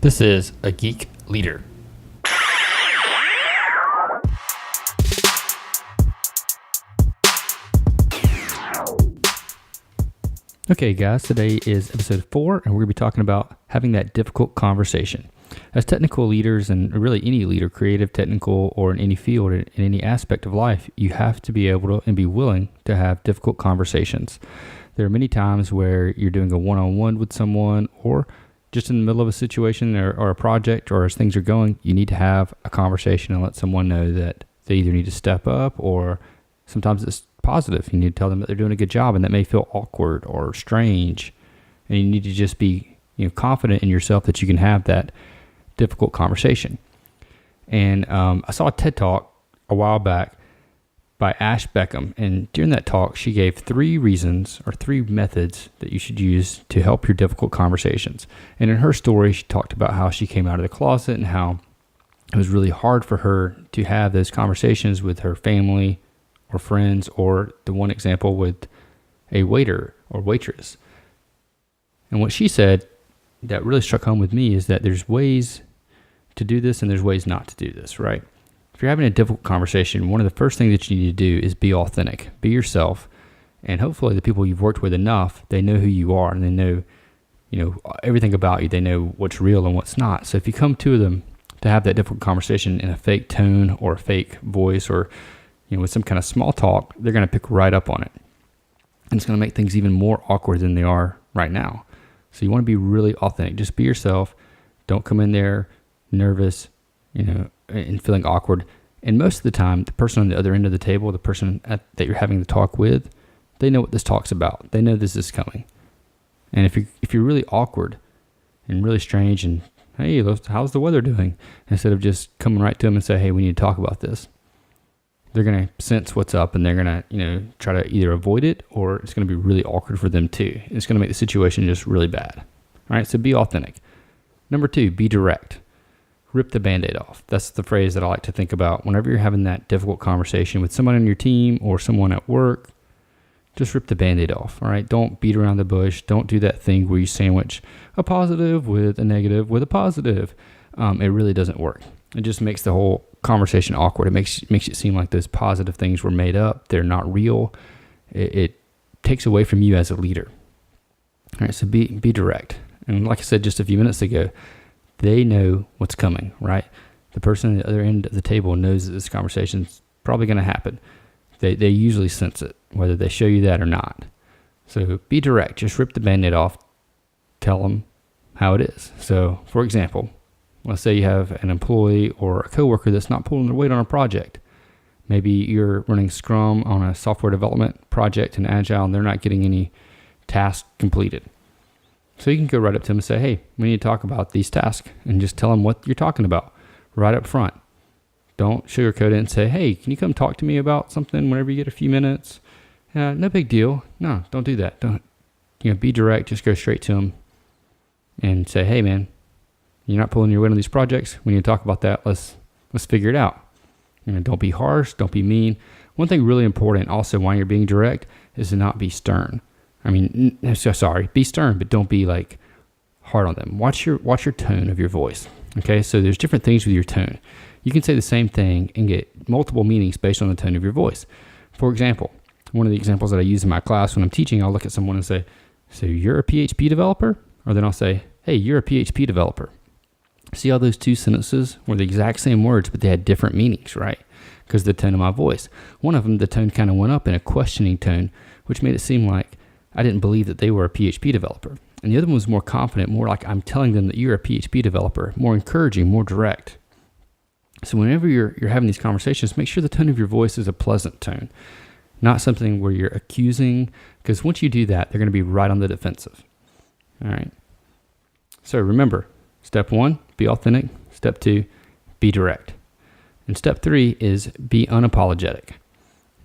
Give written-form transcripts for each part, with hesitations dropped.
This is a Geek Leader. Okay, guys, today is episode 4, and we're going to be talking about having that difficult conversation. As technical leaders, and really any leader, creative, technical, or in any field, in any aspect of life, you have to be able to and be willing to have difficult conversations. There are many times where you're doing a one-on-one with someone, or just in the middle of a situation or a project, or as things are going, you need to have a conversation and let someone know that they either need to step up, or sometimes it's positive. You need to tell them that they're doing a good job, and that may feel awkward or strange. And you need to just be, confident in yourself that you can have that difficult conversation. And I saw a TED Talk a while back by Beckham, and during that talk, she gave 3 reasons or 3 methods that you should use to help your difficult conversations. And in her story, she talked about how she came out of the closet and how it was really hard for her to have those conversations with her family or friends, or the one example with a waiter or waitress. And what she said that really struck home with me is that there's ways to do this and there's ways not to do this, right? If you're having a difficult conversation, one of the first things that you need to do is be authentic, be yourself, and hopefully the people you've worked with enough, they know who you are and they know, everything about you. They know what's real and what's not. So if you come to them to have that difficult conversation in a fake tone or a fake voice, or with some kind of small talk, they're going to pick right up on it. And it's going to make things even more awkward than they are right now. So you want to be really authentic. Just be yourself. Don't come in there nervous, and feeling awkward. And most of the time, the person on the other end of the table, the person that you're having the talk with, they know what this talk's about. They know this is coming. And if you're really awkward and really strange and, hey, how's the weather doing? Instead of just coming right to them and say, hey, we need to talk about this, they're going to sense what's up, and they're going to, try to either avoid it, or it's going to be really awkward for them too. It's going to make the situation just really bad. All right, so be authentic. Number 2, be direct. Rip the Band-Aid off. That's the phrase that I like to think about whenever you're having that difficult conversation with someone on your team or someone at work. Just rip the Band-Aid off. All right, don't beat around the bush. Don't do that thing where you sandwich a positive with a negative with a positive. It really doesn't work. It just makes the whole conversation awkward. It makes it seem like those positive things were made up. They're not real. It takes away from you as a leader. All right, so be direct. And like I said just a few minutes ago, they know what's coming, right? The person at the other end of the table knows that this conversation's probably going to happen. They usually sense it, whether they show you that or not. So be direct. Just rip the Band-Aid off. Tell them how it is. So, for example, let's say you have an employee or a coworker that's not pulling their weight on a project. Maybe you're running Scrum on a software development project in Agile, and they're not getting any tasks completed. So you can go right up to them and say, hey, we need to talk about these tasks, and just tell them what you're talking about right up front. Don't sugarcoat it and say, hey, can you come talk to me about something whenever you get a few minutes? No big deal. No, don't do that. Don't, be direct. Just go straight to them and say, hey, man, you're not pulling your weight on these projects. We need to talk about that. Let's figure it out. Don't be harsh. Don't be mean. One thing really important also while you're being direct is to not be stern. Be stern, but don't be like hard on them. Watch your tone of your voice. Okay, so there's different things with your tone. You can say the same thing and get multiple meanings based on the tone of your voice. For example, one of the examples that I use in my class when I'm teaching, I'll look at someone and say, so you're a PHP developer? Or then I'll say, hey, you're a PHP developer. See how those 2 sentences were the exact same words, but they had different meanings, right? Because of the tone of my voice. One of them, the tone kind of went up in a questioning tone, which made it seem like I didn't believe that they were a PHP developer. And the other one was more confident, more like I'm telling them that you're a PHP developer, more encouraging, more direct. So whenever you're having these conversations, make sure the tone of your voice is a pleasant tone, not something where you're accusing, because once you do that, they're going to be right on the defensive. All right. So remember, step 1, be authentic. Step 2, be direct. And step 3 is be unapologetic.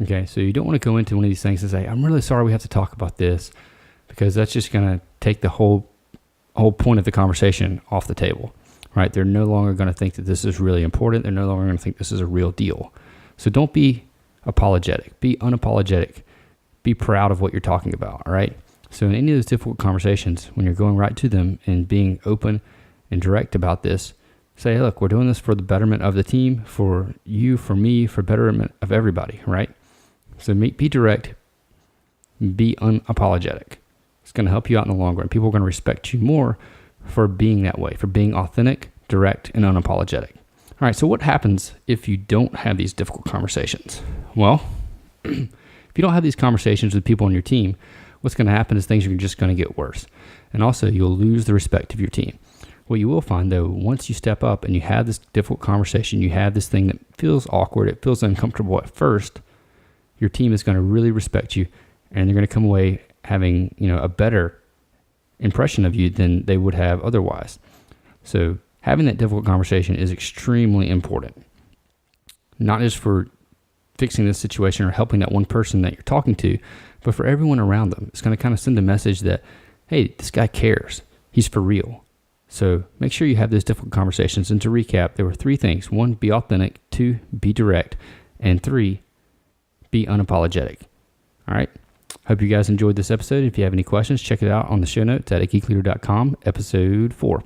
Okay, so you don't want to go into one of these things and say, I'm really sorry we have to talk about this, because that's just going to take the whole point of the conversation off the table, right? They're no longer going to think that this is really important. They're no longer going to think this is a real deal. So don't be apologetic. Be unapologetic. Be proud of what you're talking about, all right? So in any of those difficult conversations, when you're going right to them and being open and direct about this. Say, look, we're doing this for the betterment of the team, for you, for me, for betterment of everybody, right? So be direct, be unapologetic. It's going to help you out in the long run. People are going to respect you more for being that way, for being authentic, direct, and unapologetic. All right, so what happens if you don't have these difficult conversations? Well, if you don't have these conversations with people on your team, what's going to happen is things are just going to get worse. And also, you'll lose the respect of your team. What you will find, though, once you step up and you have this difficult conversation, you have this thing that feels awkward, it feels uncomfortable at first, your team is going to really respect you, and they're going to come away having, a better impression of you than they would have otherwise. So having that difficult conversation is extremely important, not just for fixing this situation or helping that one person that you're talking to, but for everyone around them. It's going to kind of send a message that, hey, this guy cares. He's for real. So make sure you have those difficult conversations. And to recap, there were 3 things. 1, be authentic. 2, be direct. And 3, be unapologetic. All right. Hope you guys enjoyed this episode. If you have any questions, check it out on the show notes at ageekleader.com, episode 4.